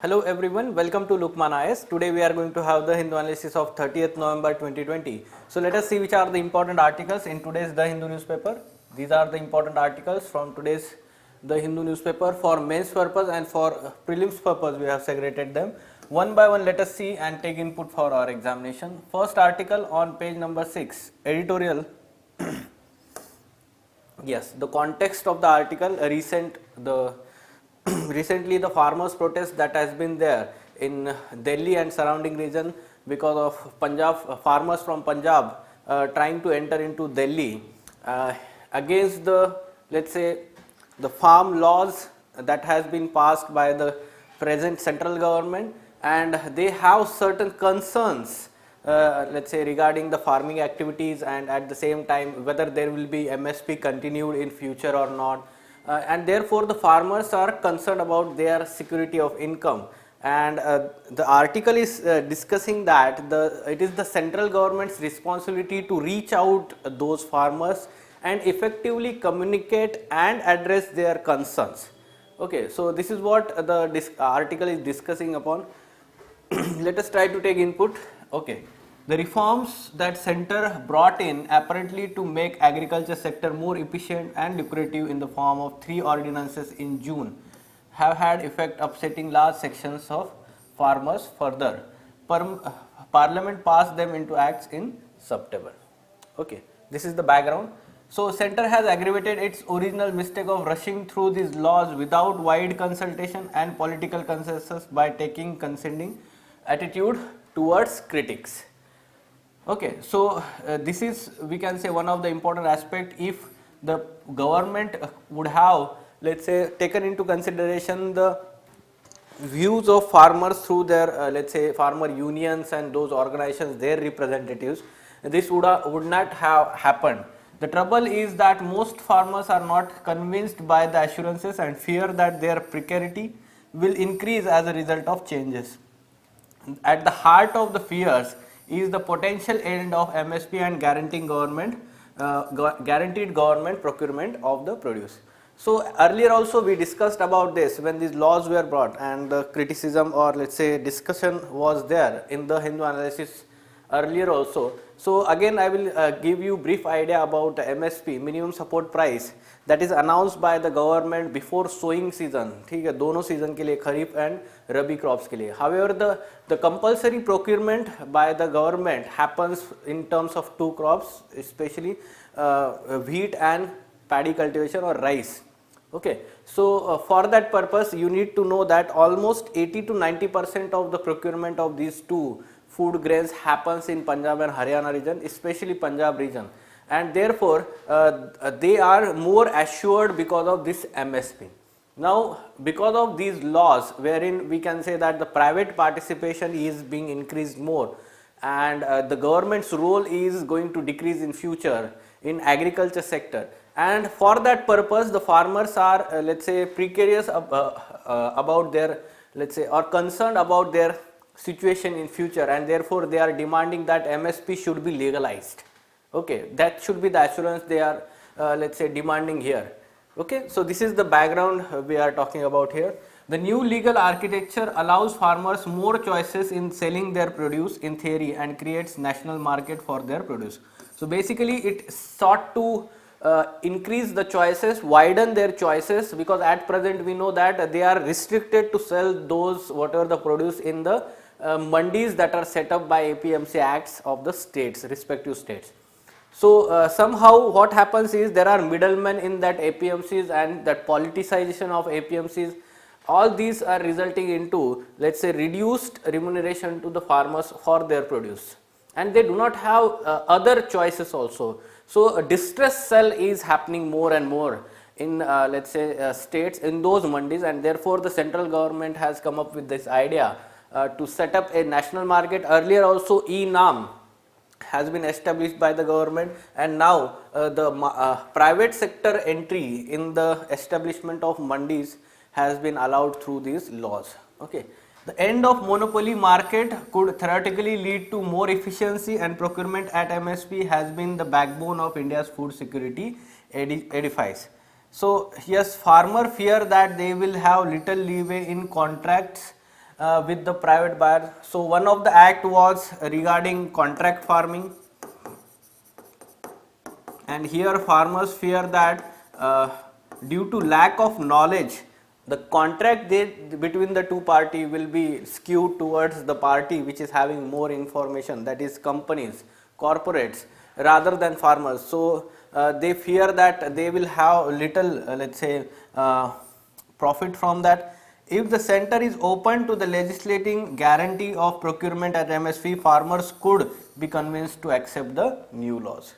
Hello everyone, welcome to Lukman IS. Today we are going to have the Hindu analysis of 30th November 2020. So let us see which are the important articles in today's The Hindu newspaper. These are the important articles from today's The Hindu newspaper. For mains purpose and for prelims purpose we have segregated them. One by one let us see and take input for our examination. First article on page number 6, editorial. Yes, the context of the article, recently the farmers protest that has been there in Delhi and surrounding region because of farmers from Punjab trying to enter into Delhi against the, let's say, the farm laws that has been passed by the present central government, and they have certain concerns, let's say, regarding the farming activities, and at the same time whether there will be MSP continued in future or not. And therefore the farmers are concerned about their security of income, and the article is discussing that it is the central government's responsibility to reach out those farmers and effectively communicate and address their concerns. Okay, so this is what the article is discussing upon. Let us try to take input. Okay, the reforms that center brought in apparently to make agriculture sector more efficient and lucrative in the form of 3 ordinances in June have had effect upsetting large sections of farmers further. Parliament passed them into acts in September. Okay, this is the background. So center has aggravated its original mistake of rushing through these laws without wide consultation and political consensus by taking conceding attitude towards critics. Okay, so this is, we can say, one of the important aspect. If the government would have, let's say, taken into consideration the views of farmers through their let's say farmer unions and those organizations, their representatives, this would not have happened. The trouble is that most farmers are not convinced by the assurances and fear that their precarity will increase as a result of changes. At the heart of the fears is the potential end of MSP and guaranteed government procurement of the produce. So earlier also we discussed about this when these laws were brought, and the criticism, or let's say discussion, was there in the Hindu analysis earlier also. So again I will give you brief idea about MSP, minimum support price, that is announced by the government before sowing season. ठीक है, दोनों season के लिए, खरीफ and rabi crops के लिए. However, the compulsory procurement by the government happens in terms of 2 crops, especially wheat and paddy cultivation or rice. Okay, so for that purpose you need to know that almost 80 to 90% of the procurement of these 2 food grains happens in Punjab and Haryana region, especially Punjab region, and therefore they are more assured because of this MSP. Now, because of these laws wherein we can say that the private participation is being increased more, and the government's role is going to decrease in future in agriculture sector, and for that purpose the farmers are let's say precarious about their, let's say, or concerned about their situation in future, and therefore they are demanding that MSP should be legalized. Okay, that should be the assurance they are let's say demanding here. Okay, so this is the background we are talking about here. The new legal architecture allows farmers more choices in selling their produce in theory and creates national market for their produce. So basically it sought to increase the choices, widen their choices, because at present we know that they are restricted to sell those whatever the produce in the mandis that are set up by APMC acts of the states, respective states. So somehow what happens is there are middlemen in that APMCs, and that politicization of APMCs, all these are resulting into, let's say, reduced remuneration to the farmers for their produce, and they do not have other choices also. So a distress sell is happening more and more in let's say states in those mandis, and therefore the central government has come up with this idea to set up a national market. Earlier also e-NAM has been established by the government, and now the private sector entry in the establishment of mandis has been allowed through these laws. Okay, the end of monopoly market could theoretically lead to more efficiency, and procurement at MSP has been the backbone of India's food security edifice. So yes, farmer fear that they will have little leeway in contracts with the private buyer. So one of the act was regarding contract farming, and here farmers fear that due to lack of knowledge, the contract between the two party will be skewed towards the party which is having more information, that is companies, corporates, rather than farmers. So they fear that they will have little let's say profit from that. If the center is open to the legislating guarantee of procurement at MSP, farmers could be convinced to accept the new laws.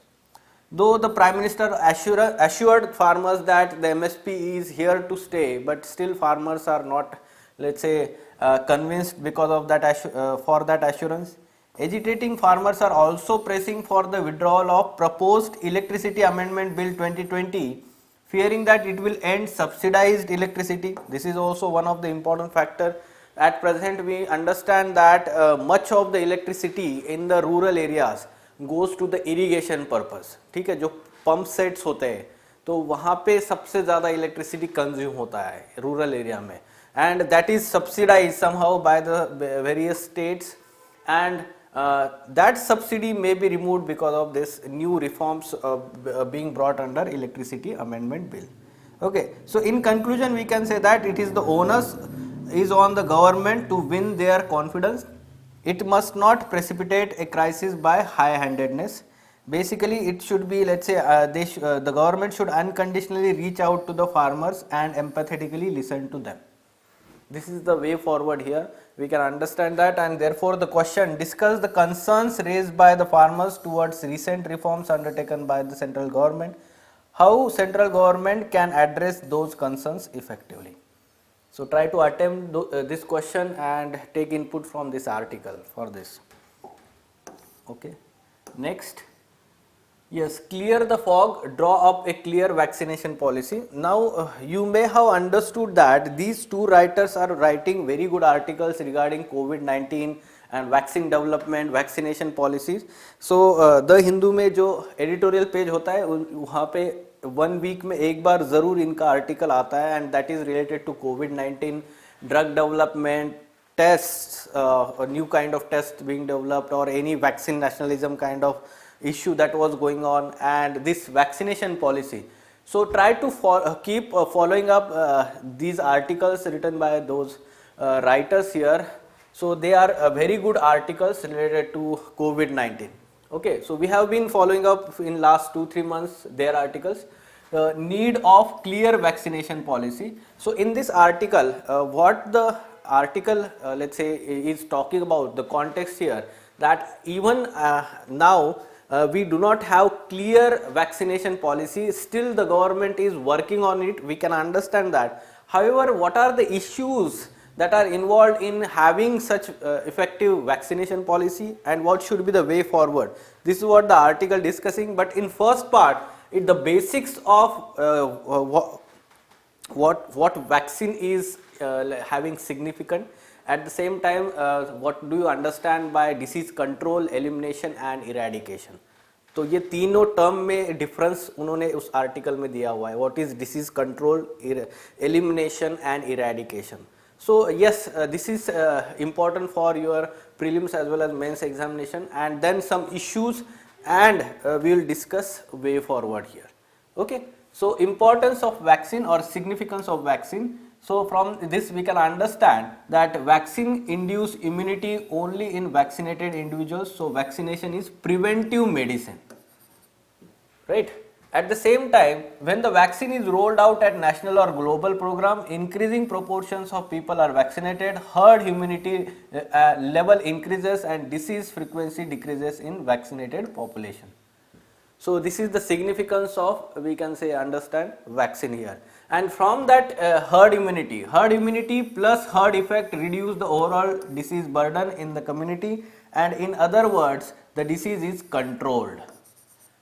Though the Prime Minister assured farmers that the MSP is here to stay, but still farmers are not, let's say, convinced because of that for that assurance. Agitating farmers are also pressing for the withdrawal of proposed Electricity Amendment Bill 2020, fearing that it will end subsidized electricity. This is also one of the important factor. At present, we understand that much of the electricity in the rural areas goes to the irrigation purpose. ठीक है, जो pump sets होते हैं तो वहाँ पे सबसे ज़्यादा इलेक्ट्रिसिटी कंज्यूम होता है रूरल एरिया में, and that is subsidise somehow by the various states, and that subsidy may be removed because of this new reforms being brought under Electricity Amendment Bill. Okay, so in conclusion we can say that it is the onus is on the government to win their confidence. It must not precipitate a crisis by high-handedness. Basically it should be, let's say the government should unconditionally reach out to the farmers and empathetically listen to them. This is the way forward here. We can understand that, and therefore the question: discuss the concerns raised by the farmers towards recent reforms undertaken by the central government. How central government can address those concerns effectively. So try to attempt this question and take input from this article for this. Okay. Next. Yes, clear the fog, draw up a clear vaccination policy. Now you may have understood that these two writers are writing very good articles regarding COVID-19 and vaccine development, vaccination policies. So the Hindu में जो editorial page होता है वहाँ पे 1 week में एक बार ज़रूर इनका article आता है, and that is related to COVID-19, drug development, tests, a new kind of test being developed, or any vaccine nationalism kind of issue that was going on, and this vaccination policy. So try to keep following up these articles written by those writers here. So they are very good articles related to COVID-19. Okay, so we have been following up in last 2-3 months their articles. Need of clear vaccination policy. So in this article, what the article let's say is talking about, the context here, that even now we do not have clear vaccination policy, still the government is working on it, we can understand that. However, what are the issues that are involved in having such effective vaccination policy, and what should be the way forward? This is what the article discussing, but in first part, the basics of what vaccine is having significant. At the same time, what do you understand by disease control, elimination and eradication? तो ये तीनों term में difference उन्होंने उस article में दिया हुआ है. What is disease control, elimination and eradication. So yes, this is important for your prelims as well as mains examination, and then some issues, and we will discuss way forward here. Okay. So importance of vaccine or significance of vaccine. So from this we can understand that vaccine induce immunity only in vaccinated individuals. So vaccination is preventive medicine, right? At the same time, when the vaccine is rolled out at national or global program, increasing proportions of people are vaccinated, herd immunity level increases and disease frequency decreases in vaccinated population. So this is the significance of, we can say, understand vaccine here. And from that herd immunity plus herd effect reduce the overall disease burden in the community, and in other words, the disease is controlled.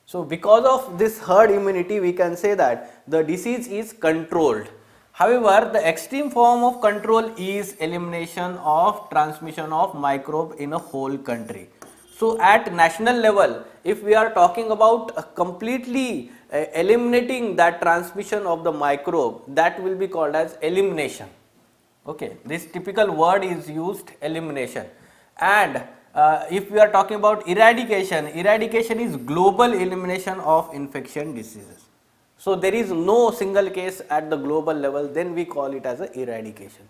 So because of this herd immunity, we can say that the disease is controlled. However, the extreme form of control is elimination of transmission of microbe in a whole country. So at national level, if we are talking about completely eliminating that transmission of the microbe, that will be called as elimination. Okay, this typical word is used, elimination. And if we are talking about eradication, eradication is global elimination of infection diseases. So there is no single case at the global level, then we call it as a eradication.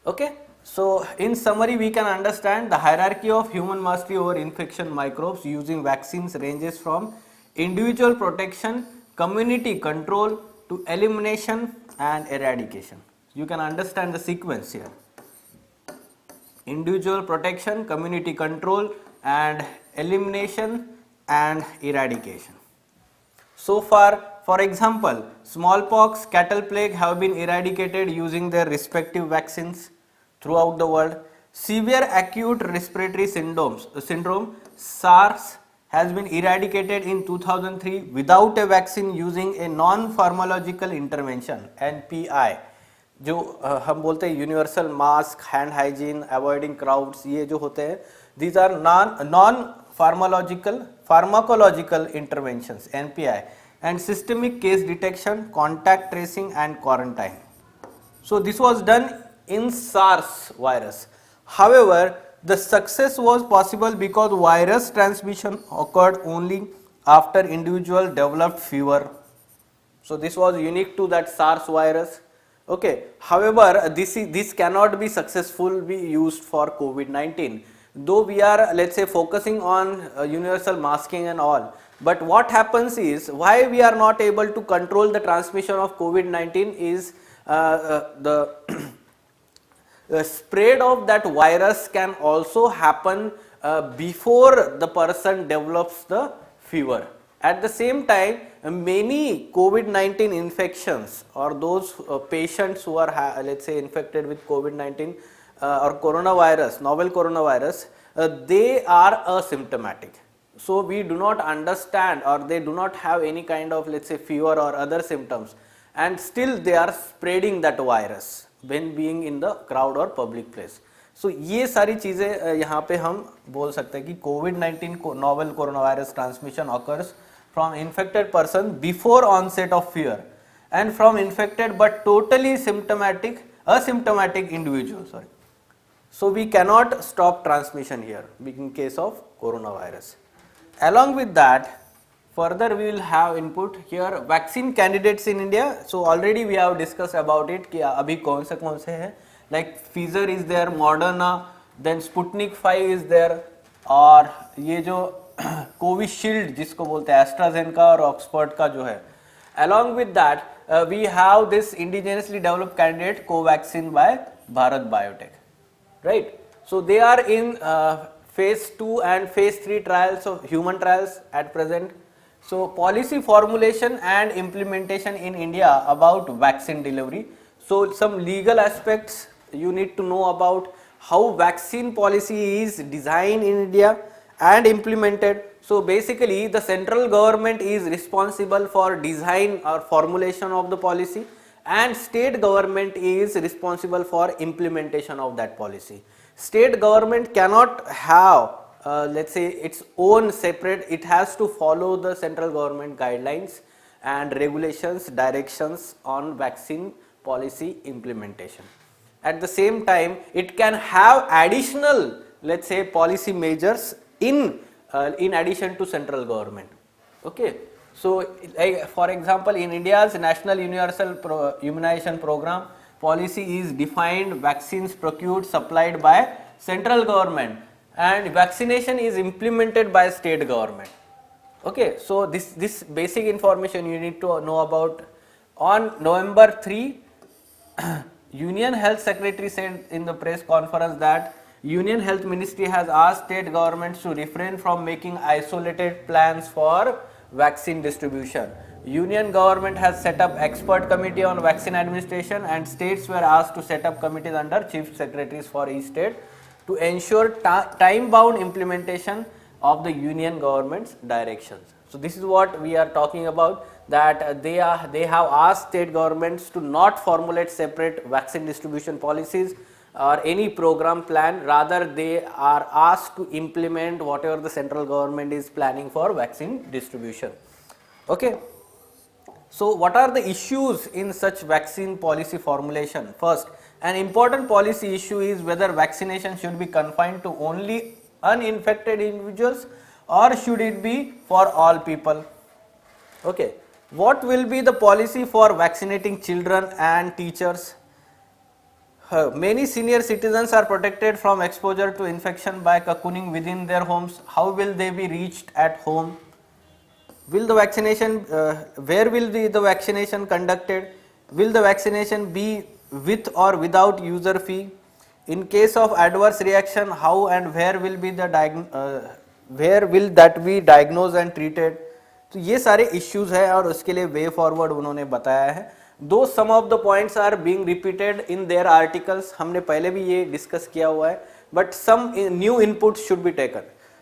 Okay, so in summary we can understand the hierarchy of human mastery over infection microbes using vaccines ranges from individual protection, community control to elimination and eradication. You can understand the sequence here: individual protection, community control and elimination and eradication. So far, for example, smallpox, cattle plague have been eradicated using their respective vaccines throughout the world. Severe acute respiratory syndrome SARS has been eradicated in 2003 without a vaccine using a non-pharmacological intervention NPI. जो हम बोलते हैं universal mask, hand hygiene, avoiding crowds, ये जो होते हैं these are non pharmacological interventions NPI and systemic case detection, contact tracing and quarantine. So this was done in SARS virus. However, the success was possible because virus transmission occurred only after individual developed fever. So this was unique to that SARS virus. Okay. However, this cannot be successfully used for COVID-19. Though we are, let's say, focusing on universal masking and all, but what happens is, why we are not able to control the transmission of COVID-19 is the spread of that virus can also happen before the person develops the fever. At the same time, many COVID-19 infections or those patients who are let's say infected with COVID-19 or coronavirus, novel coronavirus, they are asymptomatic. So we do not understand, or they do not have any kind of, let's say, fever or other symptoms, and still they are spreading that virus when being in the crowd or public place. So ये सारी चीज़ें यहाँ पे हम बोल सकते हैं कि COVID-19 को novel coronavirus transmission occurs from infected person before onset of fever and from infected but totally asymptomatic individual. Sorry. So we cannot stop transmission here in case of coronavirus. Along with that, further we will have input here vaccine candidates in India. So already we have discussed about it कि अभी कौन से हैं, like Pfizer is there, Moderna, then Sputnik 5 is there, और ये जो Covishield जिसको बोलते हैं AstraZeneca और Oxford का जो है. Along with that, we have this indigenously developed candidate Covaxin by Bharat Biotech, right? So they are in phase 2 and phase 3 trials of human trials at present. So policy formulation and implementation in India about vaccine delivery. So some legal aspects you need to know about how vaccine policy is designed in India and implemented. So basically the central government is responsible for design or formulation of the policy, and state government is responsible for implementation of that policy. State government cannot have let's say its own separate, it has to follow the central government guidelines and regulations, directions on vaccine policy implementation. At the same time, it can have additional, let's say, policy measures in addition to central government. Okay. So like for example, in India's National Universal Immunization Program, policy is defined vaccines procured supplied by central government and vaccination is implemented by state government. Okay, so this basic information you need to know about. On November 3, Union Health Secretary said in the press conference that Union Health Ministry has asked state governments to refrain from making isolated plans for vaccine distribution. Union government has set up expert committee on vaccine administration, and states were asked to set up committees under chief secretaries for each state to ensure time bound implementation of the union government's directions. So this is what we are talking about, that they have asked state governments to not formulate separate vaccine distribution policies or any program plan, rather they are asked to implement whatever the central government is planning for vaccine distribution. Okay. So what are the issues in such vaccine policy formulation? First, An important policy issue is whether vaccination should be confined to only uninfected individuals or should it be for all people. Okay, what will be the policy for vaccinating children and teachers? Many senior citizens are protected from exposure to infection by cocooning within their homes. How will they be reached at home? Will the vaccination, where will be the vaccination conducted? Will the vaccination be with or without user fee? In case of adverse reaction, how and where will be the where will that be diagnosed and treated? तो ये सारे issues है और उसके लिए way forward उन्होंने बताया है. Though some of the points are being repeated in their articles, हमने पहले भी ये discuss किया हुआ है, but some new inputs should be taken.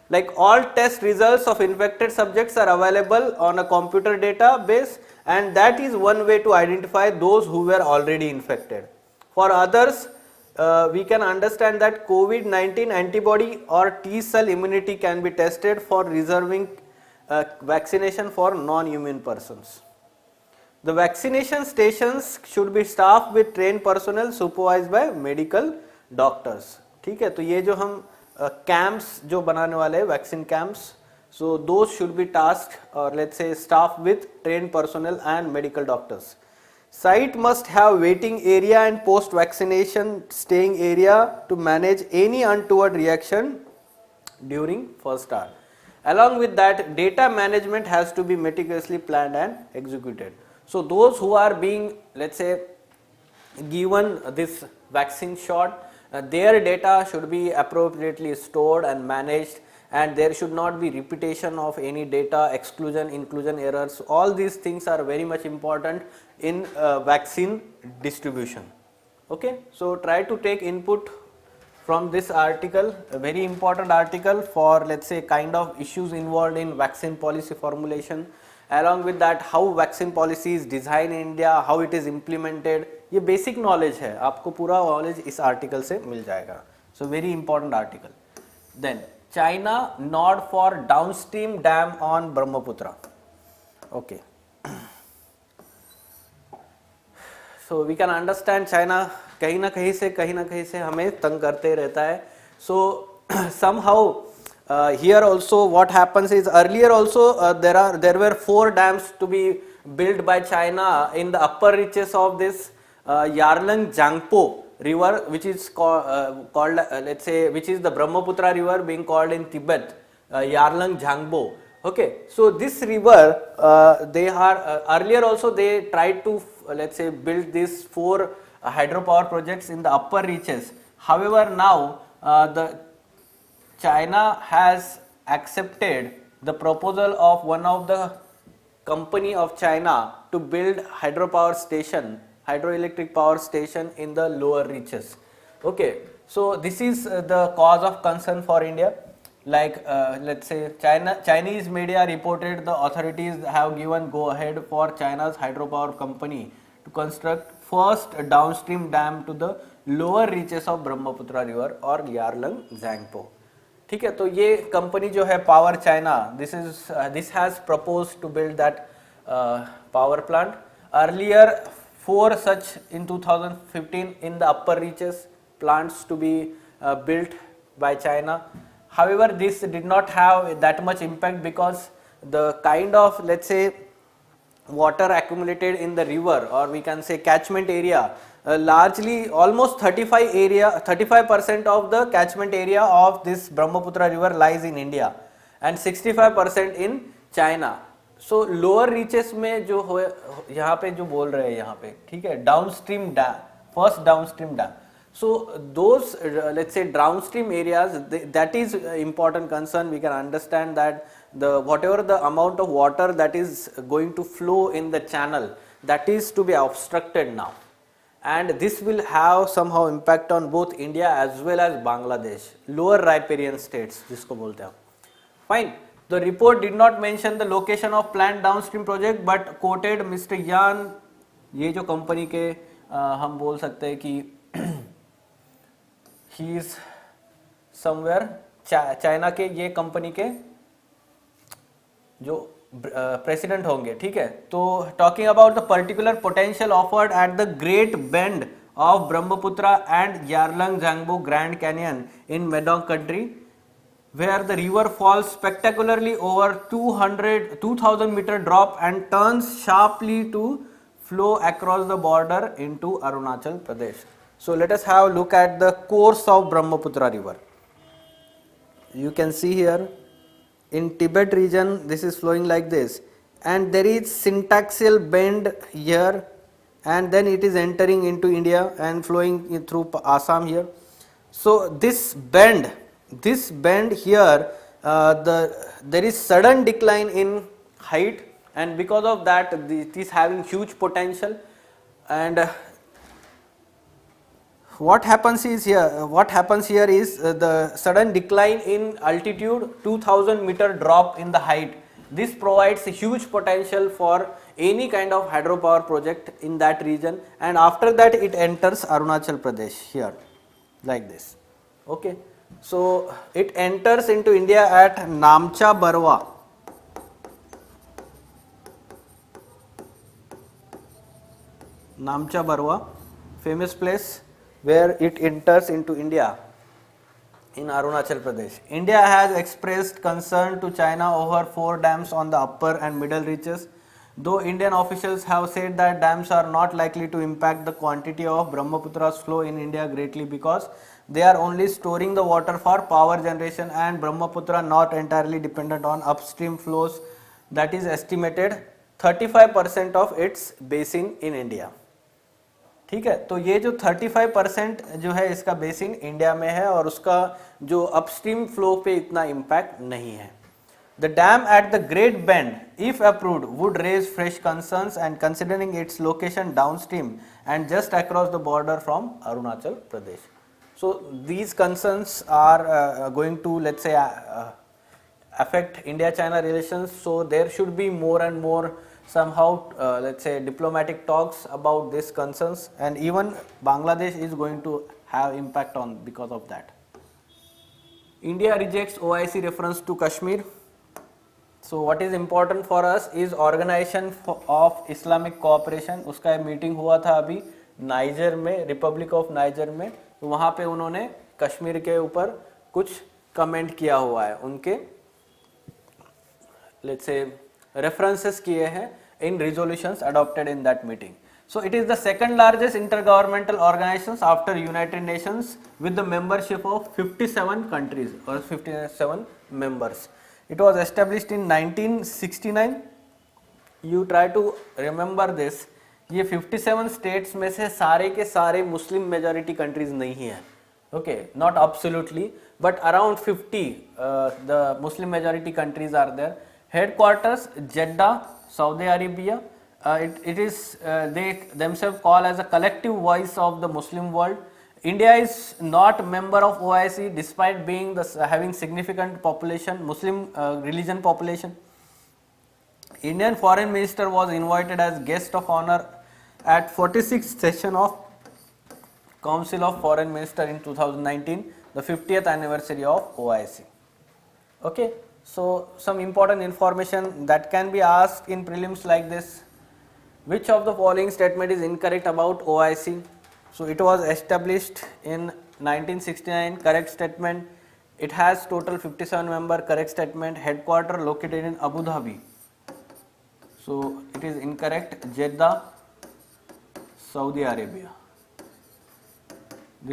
Like all test results of infected subjects are available on a computer database, and that is one way to identify those who were already infected. For others, we can understand that COVID-19 antibody or T cell immunity can be tested for reserving vaccination for non-immune persons. The vaccination stations should be staffed with trained personnel supervised by medical doctors. ठीक है, तो ये जो हम camps जो बनाने वाले हैं, vaccine camps, so those should be tasked or let's say staffed with trained personnel and medical doctors. Site must have waiting area and post vaccination staying area to manage any untoward reaction during first hour. Along with that, data management has to be meticulously planned and executed. So those who are being, let's say, given this vaccine shot, their data should be appropriately stored and managed, and there should not be repetition of any data, exclusion, inclusion errors. All these things are very much important in vaccine distribution. Okay, so try to take input from this article, a very important article for, let's say, kind of issues involved in vaccine policy formulation. Along with that, how vaccine policy is designed in India, how it is implemented, ये basic knowledge है, आपको पूरा knowledge इस article से मिल जाएगा. So very important article. Then China nod for downstream dam on Brahmaputra. Okay. So we can understand China कहीं ना कहीं से हमें तंग करते रहता है. So somehow here also what happens is earlier also there were 4 dams to be built by China in the upper reaches of this Yarlung Jangpo river, which is called let's say, which is the Brahmaputra river being called in Tibet Yarlung Jangpo. Okay, so this river they are earlier also they tried to let's say build these 4 hydropower projects in the upper reaches. However, now the China has accepted the proposal of one of the company of China to build hydroelectric power station in the lower reaches. Okay, so this is the cause of concern for India. Like let's say Chinese media reported the authorities have given go ahead for China's hydropower company to construct first downstream dam to the lower reaches of Brahmaputra river or Yarlung Jangpo. ठीक है, तो ये company जो है power China, this has proposed to build that power plant. Earlier 4 such in 2015 in the upper reaches plants to be built by China. However, this did not have that much impact because the kind of, let's say, water accumulated in the river, or we can say catchment area, largely almost 35% of the catchment area of this Brahmaputra river lies in India and 65% in China. So lower reaches में जो हो यहाँ पे जो बोल रहे हैं यहाँ पे, ठीक है, downstream dam, first downstream dam. So those let's say downstream areas, that is important concern. We can understand that whatever the amount of water that is going to flow in the channel, that is to be obstructed now, and this will have somehow impact on both India as well as Bangladesh, lower riparian states जिसको बोलते हैं. Fine. The report did not mention the location of planned downstream project but quoted Mr. Yan, ये जो company के हम बोल सकते हैं कि he is somewhere चाइना के ये कंपनी के जो प्रेसिडेंट होंगे, ठीक है. तो talking about the particular potential offered eight the great bend of Brahmaputra and Yarlung Zangbo Grand Canyon in Medong country, where the river falls spectacularly over 2000 meter drop and turns sharply to flow across the border into Arunachal Pradesh. So let us have a look at the course of Brahmaputra river. You can see here in Tibet region this is flowing like this, and there is syntaxial bend here, and then it is entering into India and flowing through Assam here. So this bend here, there is sudden decline in height, and because of that it is having huge potential. And what happens here is the sudden decline in altitude, 2000 meter drop in the height. This provides a huge potential for any kind of hydropower project in that region, and after that it enters Arunachal Pradesh here like this. Okay, so it enters into India at Namcha Barwa. Namcha Barwa, famous place where it enters into India in Arunachal Pradesh. India has expressed concern to China over 4 dams on the upper and middle reaches. Though Indian officials have said that dams are not likely to impact the quantity of Brahmaputra's flow in India greatly, because they are only storing the water for power generation, and Brahmaputra not entirely dependent on upstream flows, that is estimated 35% of its basin in India. ठीक है, तो ये जो 35% जो है इसका basin India में है और उसका जो अपस्ट्रीम फ्लो पे इतना इम्पैक्ट नहीं है. The dam at the great bend, if approved, would raise fresh concerns and considering its location downstream and just across the border from Arunachal Pradesh. So these concerns are going to, let's say, affect India-China relations. So there should be more and more somehow let's say diplomatic talks about these concerns, and even Bangladesh is going to have impact on because of that. India rejects OIC reference to Kashmir. So what is important for us is Organization of Islamic Cooperation. उसका meeting हुआ था अभी niger में, Republic of niger में. तो वहाँ पे उन्होंने कश्मीर के ऊपर कुछ कमेंट किया हुआ है, उनके let's say references किए हैं in resolutions adopted in that meeting. So it is the second largest intergovernmental organization after United Nations, with the membership of 57 countries or 57 members. It was established in 1969. You try to remember this. ये 57 states में से सारे के सारे Muslim majority countries नहीं है. Okay, not absolutely, but around 50 the Muslim majority countries are there. Headquarters Jeddah, Saudi Arabia. It is they themselves call as a collective voice of the Muslim world. India is not a member of OIC despite being having significant population, Muslim religion population. Indian Foreign Minister was invited as guest of honor at 46th session of Council of Foreign Minister in 2019, the 50th anniversary of OIC. Okay. So some important information that can be asked in prelims like this: which of the following statement is incorrect about OIC? So it was established in 1969, correct statement. It has total 57 member, correct statement. Headquarter located in Abu Dhabi. So it is incorrect. Jeddah, Saudi Arabia.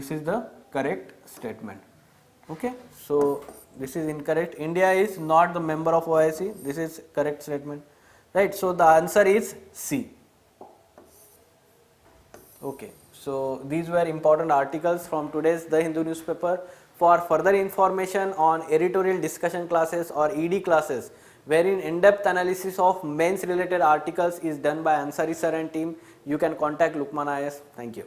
This is the correct statement. Okay, so this is incorrect. India is not the member of OIC. This is correct statement, right? So the answer is C. Okay, so these were important articles from today's The Hindu newspaper. For further information on editorial discussion classes or ED classes, wherein in-depth analysis of mains related articles is done by Ansari sir and team, you can contact Lukman IS. Thank you.